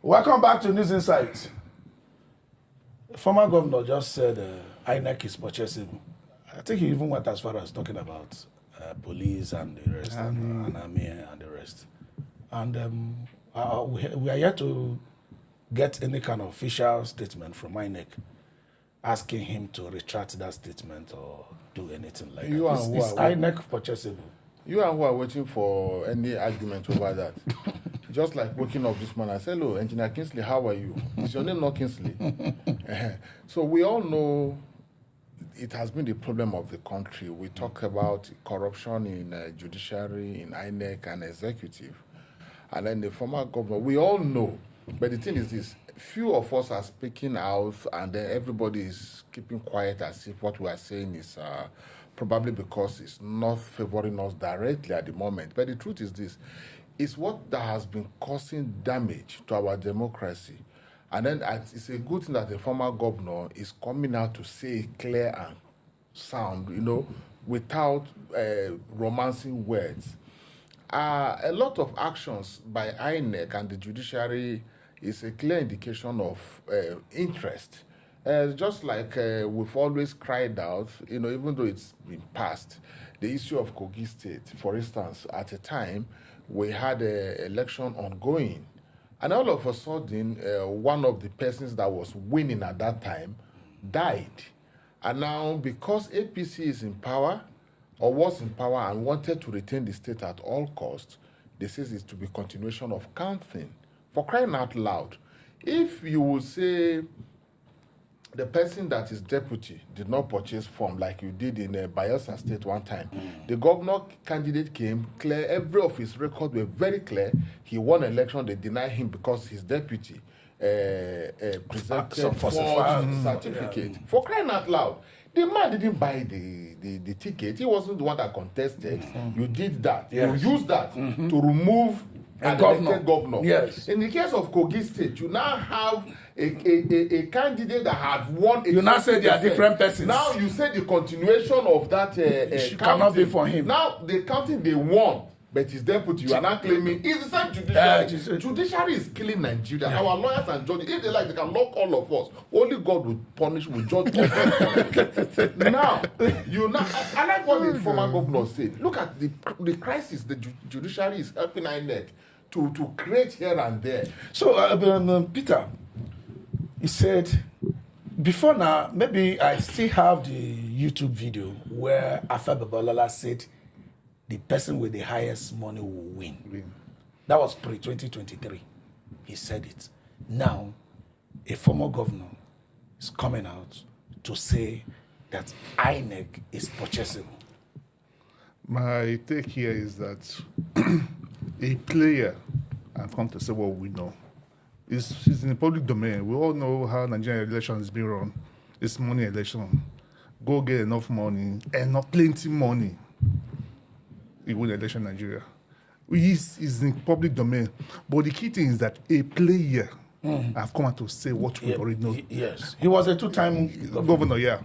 Welcome back to News Insight. The former governor just said INEC is purchasable. I think he even went as far as talking about police and the rest, and army and the rest. And we are yet to get any kind of official statement from INEC asking him to retract that statement or do anything like that. Is INEC purchasable? You and who are waiting for any argument over that. Just like waking up this morning, I said, hello, Engineer Kingsley, how are you? Is your name not Kingsley? So we all know it has been the problem of the country. We talk about corruption in Judiciary, in INEC, and executive. And then the former governor, we all know. But the thing is this, few of us are speaking out, and then everybody is keeping quiet as if what we are saying is probably because it's not favoring us directly at the moment. But the truth is this, it's what that has been causing damage to our democracy. And then it's a good thing that the former governor is coming out to say clear and sound, without romancing words. A lot of actions by INEC and the judiciary is a clear indication of interest. Just like we've always cried out, even though it's been passed, the issue of Kogi State, for instance, at a time, we had an election ongoing. And all of a sudden, one of the persons that was winning at that time died. And now, because APC is in power, or was in power and wanted to retain the state at all costs, they say it's to be continuation of counting. For crying out loud, if you will say the person that is deputy did not purchase form like you did in Bayelsa State one time, the governor candidate came clear, every of his records were very clear. He won election, they denied him because his deputy presented false certificate. For crying out loud, the man didn't buy the ticket. He wasn't the one that contested. You did that. Yes. You used that to remove an elected governor. Yes. In the case of Kogi State, you now have a candidate that had won. You now say they are different persons. Now you say the continuation of that cannot be for him. Now the counting they won, but his deputy, you are not claiming it's the same judiciary. Judiciary is killing Nigeria. Our lawyers and judges, if they like, they can lock all of us. Only God will punish, will judge all of us. Now, I like what the former governor said. Look at the crisis the judiciary is helping INEC to create here and there. So, Peter, he said, before now, maybe I still have the YouTube video where Afa Babalola said, the person with the highest money will win. That was pre-2023. He said it. Now, a former governor is coming out to say that INEC is purchasable. My take here is that a player, I've come to say what we know, is in the public domain. We all know how Nigerian elections is being run. It's money election. Go get enough money, and not plenty money. You win election in Nigeria. Is in public domain. But the key thing is that a player have come out to say what we already know. Yes. He was a two-time governor, yeah.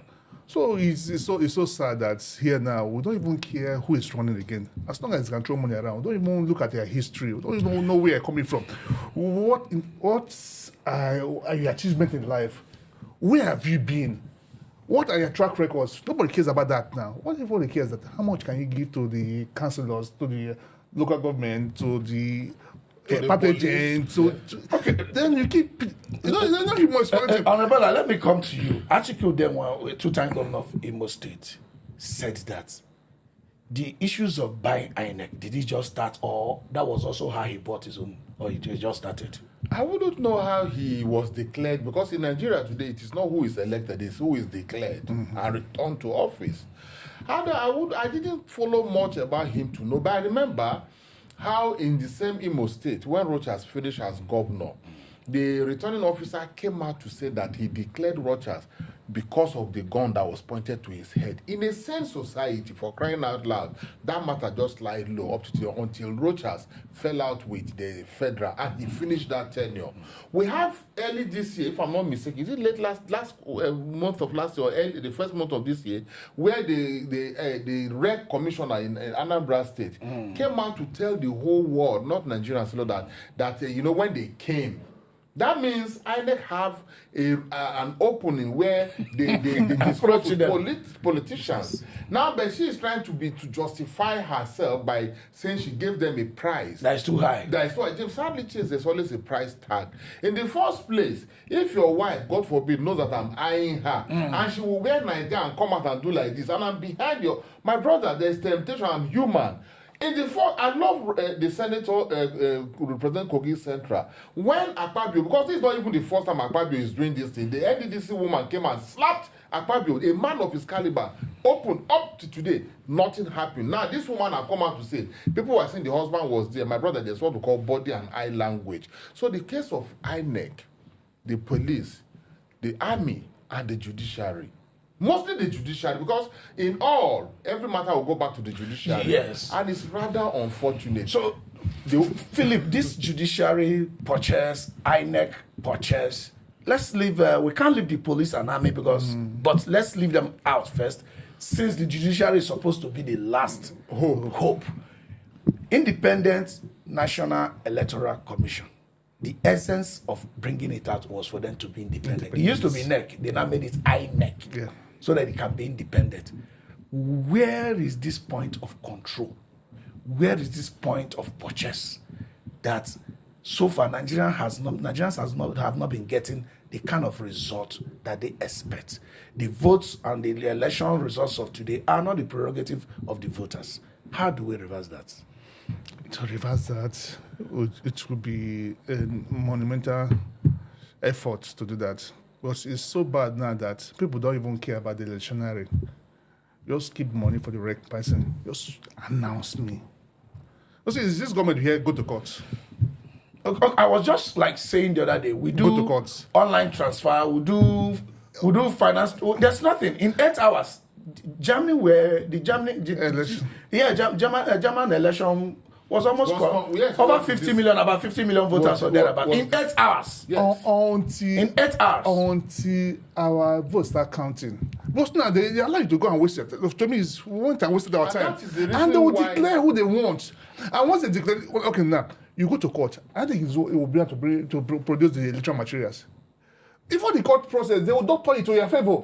So it's so sad that here now we don't even care who is running again. As long as they can throw money around, we don't even look at their history. We don't even know where they're coming from. What's your achievement in life? Where have you been? What are your track records? Nobody cares about that now. What everybody cares that how much can you give to the councillors, to the local government, to the party agent? Okay, then you keep. Not more expensive. Honorable, let me come to you. Achike Udenwa, a two-time governor of Imo State, said that the issues of buying INEC, did he just start, or that was also how he bought his own, or he just started? I wouldn't know how he was declared, because in Nigeria today, it is not who is elected, it's who is declared and returned to office. I didn't follow much about him to know, but I remember how in the same Imo State, when Rochas finished as governor, the returning officer came out to say that he declared Rochas because of the gun that was pointed to his head. In a sane society, for crying out loud, that matter just lied low up to until Rochas fell out with the federal and he finished that tenure. We have early this year, if I'm not mistaken, is it late last month of last year or early the first month of this year, where the rec commissioner in Anambra State came out to tell the whole world, not Nigerians, that when they came That means INEC have an opening where they discuss with politicians. Now, but she is trying to justify herself by saying she gave them a price. That is too high. That is why sadly there's always a price tag. In the first place, if your wife, God forbid, knows that I'm eyeing her, and she will wear Nigeria and come out and do like this, and I'm behind you, my brother, there's temptation, I'm human. In the first, I love the senator represent Kogi Central. When Akpabio, because this is not even the first time Akpabio is doing this thing, the NDDC woman came and slapped Akpabio, a man of his caliber, open up to today, nothing happened. Now, this woman have come out to say, people were saying the husband was there. My brother, there's what we call body and eye language. So the case of INEC, the police, the army, and the judiciary, mostly the judiciary, because in all, every matter will go back to the judiciary. Yes. And it's rather unfortunate. So, Philip, this judiciary purchase, INEC purchase, let's leave, we can't leave the police and army because, but let's leave them out first, since the judiciary is supposed to be the last hope. Independent National Electoral Commission. The essence of bringing it out was for them to be independent. It used to be NEC. They now made it INEC, so that it can be independent. Where is this point of control? Where is this point of purchase that so far Nigerians have not been getting the kind of result that they expect? The votes and the election results of today are not the prerogative of the voters. How do we reverse that? To reverse that, it would be a monumental effort to do that. Because it's so bad now that people don't even care about the electionary. Just keep money for the right person. Just announce me. Because is this government here go to court? I was just like saying the other day, we do Go to court. Online transfer, we do finance. There's nothing. In 8 hours, Germany Election. German election was almost over 50 million, about 50 million voters or thereabout. In 8 hours. Yes. In 8 hours. Until our votes start counting. Most now they allow you to go and waste it. To me, we went and wasted our time. And they will declare who they want. And once they declare, okay, now you go to court. I think it will be able to produce the electoral materials. Before the court process, they will not turn it to your favor.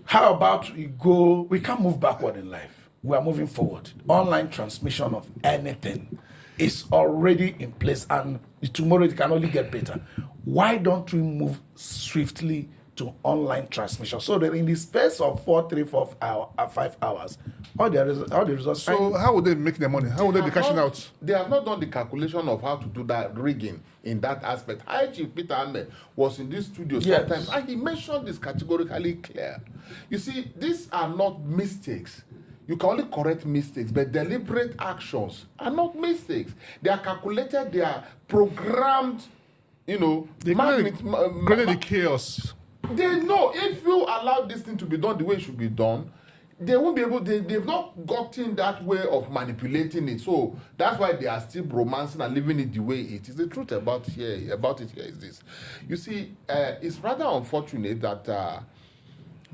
How about we can't move backward in life. We are moving forward. Online transmission of anything is already in place, and tomorrow it can only get better. Why don't we move swiftly to online transmission so that in the space of 5 hours, all the results. So how would they make their money? How would they be cashing out? They have not done the calculation of how to do that rigging in that aspect. High Chief Peter Ahmed was in this studio sometimes, and he mentioned this categorically clear. You see, these are not mistakes. You can only correct mistakes, but deliberate actions are not mistakes. They are calculated, they are programmed, They create the chaos. They know if you allow this thing to be done the way it should be done, they won't be able, they've not gotten that way of manipulating it. So that's why they are still romancing and leaving it the way it is. The truth about it here is this. You see, it's rather unfortunate that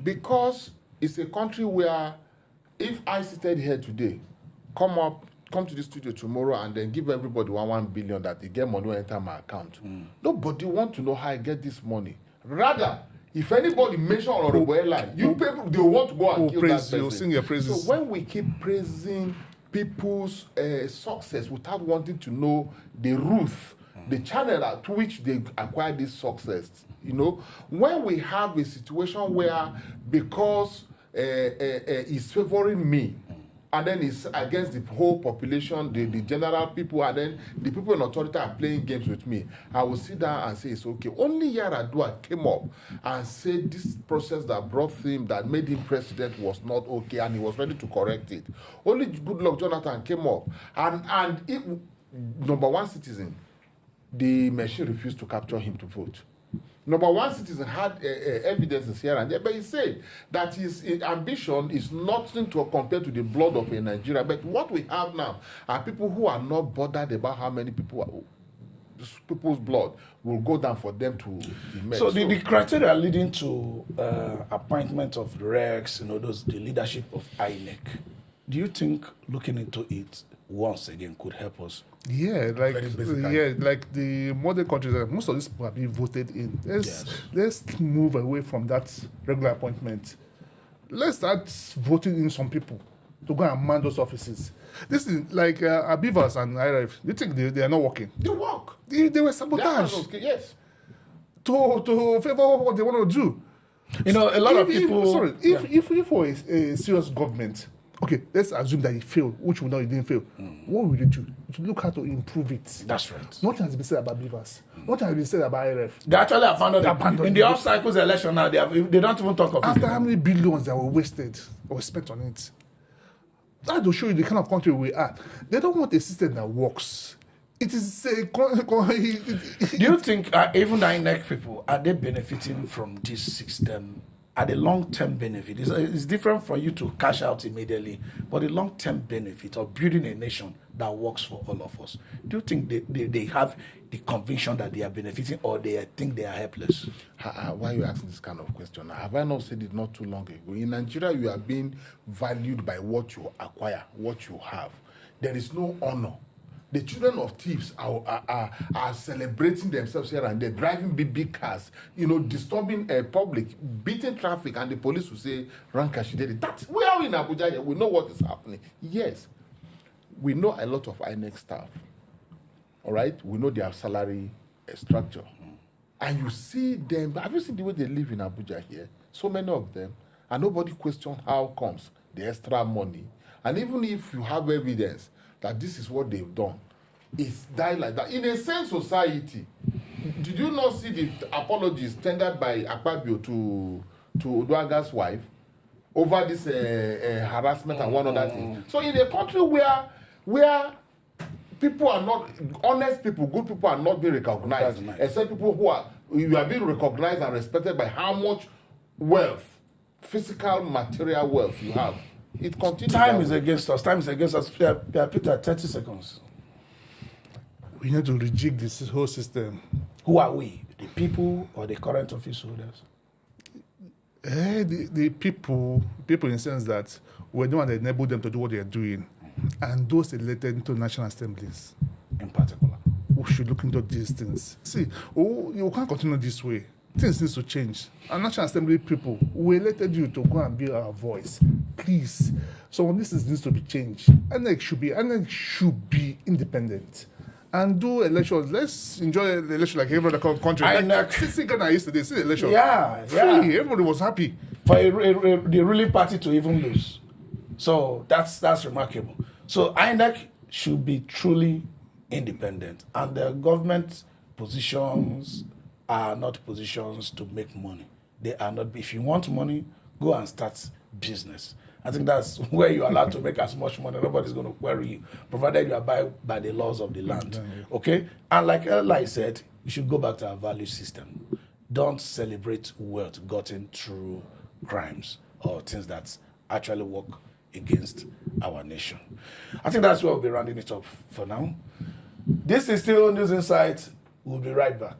because it's a country where if I seated here today, come to the studio tomorrow and then give everybody 1 billion that they get money will enter my account. Nobody want to know how I get this money. Rather, if anybody mention Honorable Airline, you people, they want to go and kill that person. You'll sing your praises. So when we keep praising people's success without wanting to know the roof, the channel to which they acquire this success, when we have a situation where because it's favoring me, and then it's against the whole population, the general people, and then the people in authority are playing games with me, I will sit down and say it's okay. Only Yaradua came up and said this process that brought him, that made him president was not okay, and he was ready to correct it. Only Goodluck Jonathan came up, and number one citizen, the machine refused to capture him to vote. Number one citizen had evidences here and there, but he said that his ambition is nothing to compare to the blood of a Nigeria. But what we have now are people who are not bothered about how many people's blood will go down for them to be met. So the criteria leading to appointment of Rex, the leadership of INEC, Do you think looking into it once again could help us? Yeah, Very basically. like the modern countries, most of these people are being voted in. Let's move away from that regular appointment. Let's start voting in some people to go and man those offices. This is like Abivas and IRF. You think they are not working? They work. They were They are sabotaged yes. to favor what they want to do. You know, a lot of people. If for a serious government, okay, let's assume that it failed, which we know it didn't fail. What will you do? You should look how to improve it. That's right. Nothing has been said about Beavers. Nothing has been said about IRF. They actually abandoned it. In the off cycles election now, they don't even talk of it. After how many billions that were wasted or spent on it? That will show you the kind of country we are. They don't want a system that works. It is a. Do you think even the INEC people are they benefiting from this system? At the long-term benefit, it's different for you to cash out immediately, but the long-term benefit of building a nation that works for all of us. Do you think they have the conviction that they are benefiting, or they think they are helpless? Why are you asking this kind of question? Have I not said it not too long ago? In Nigeria, you are being valued by what you acquire, what you have. There is no honor. The children of thieves are celebrating themselves here and there, driving big cars, disturbing public, beating traffic, and the police will say, Ranka, she did it. That's, we are in Abuja here. We know what is happening. Yes, we know a lot of INEC staff. All right? We know their salary structure. And you see them, have you seen the way they live in Abuja here? So many of them. And nobody questions how comes the extra money. And even if you have evidence that this is what they've done, it's died like that. In a sane society, did you not see the apologies tendered by Akpabio to Udenwa's wife over this harassment and one other thing? So in a country where people are not, honest people, good people are not being recognized, except people you are being recognized and respected by how much wealth, physical, material wealth you have. It continues. Time is against us. Time is against us. Peter, 30 seconds. We need to rejig this whole system. Who are we? The people or the current office holders? The people in the sense that we're the one that enable them to do what they are doing. And those elected into national assemblies. In particular. We should look into these things. See, you can't continue this way. Things need to change. And National Assembly people, we elected you to go and be our voice. Please. So this needs to be changed. INEC should be independent. And do elections. Let's enjoy the election like every other country. See Ghana yesterday, see the election. Yeah. Everybody was happy. For the ruling party to even lose. So that's remarkable. So INEC should be truly independent. And the government positions are not positions to make money. They are not. If you want money, go and start business. I think that's where you're allowed to make as much money. Nobody's going to query you, provided you abide by the laws of the land. Okay? And like Eli said, we should go back to our value system. Don't celebrate wealth gotten through crimes or things that actually work against our nation. I think that's where we'll be rounding it up for now. This is still News Insight. We'll be right back.